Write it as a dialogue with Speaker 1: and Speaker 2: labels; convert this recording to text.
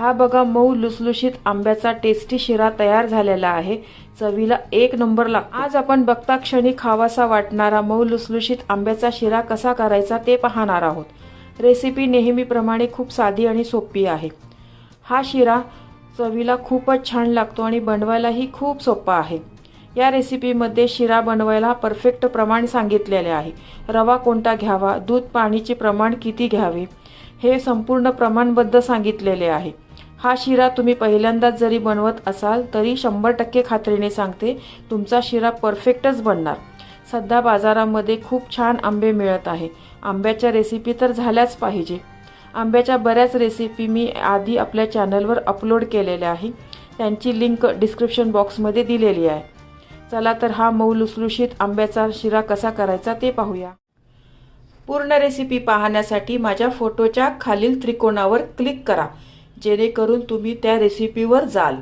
Speaker 1: हा बघा मऊ लुसलुशीत आंब्याचा टेस्टी शिरा तयार झालेला आहे। चवीला एक नंबर लागतो। आज आपण बघता क्षणी खावासा वाटणारा मऊ लुसलुशीत आंब्याचा शिरा कसा करायचा ते पाहणार आहोत। रेसिपी नेहमीप्रमाणे खूप साधी आणि सोपी आहे। हा शिरा चवीला खूपच छान लागतो आणि बनवायलाही खूप सोपा आहे। या रेसिपीमध्ये शिरा बनवायला परफेक्ट प्रमाण सांगितलेले आहे। रवा कोणता घ्यावा, दूध पाणीचे प्रमाण किती घ्यावे हे संपूर्ण प्रमाणबद्ध सांगितलेले आहे। हा शिरा तुम्ही पहिल्यांदाच जरी बनवत असाल तरी 100% खात्रीने सांगते तुमचा शिरा परफेक्टच बनणार। सध्या बाजारामध्ये खूप छान आंबे मिळत आहे। आंब्याच्या रेसिपी तर झाल्याच पाहिजे। आंब्याच्या बऱ्याच रेसिपी मी आधी आपल्या चॅनलवर अपलोड केलेल्या आहे, त्यांची लिंक डिस्क्रिप्शन बॉक्समध्ये दिलेली आहे। चला तर हा मऊ लुसलुशीत आंब्याचा शिरा कसा करायचा ते पाहूया। पूर्ण रेसिपी पाहण्यासाठी माझ्या फोटोच्या खालील त्रिकोणावर क्लिक करा, जेणेकरून तुम्ही त्या रेसिपीवर जाल।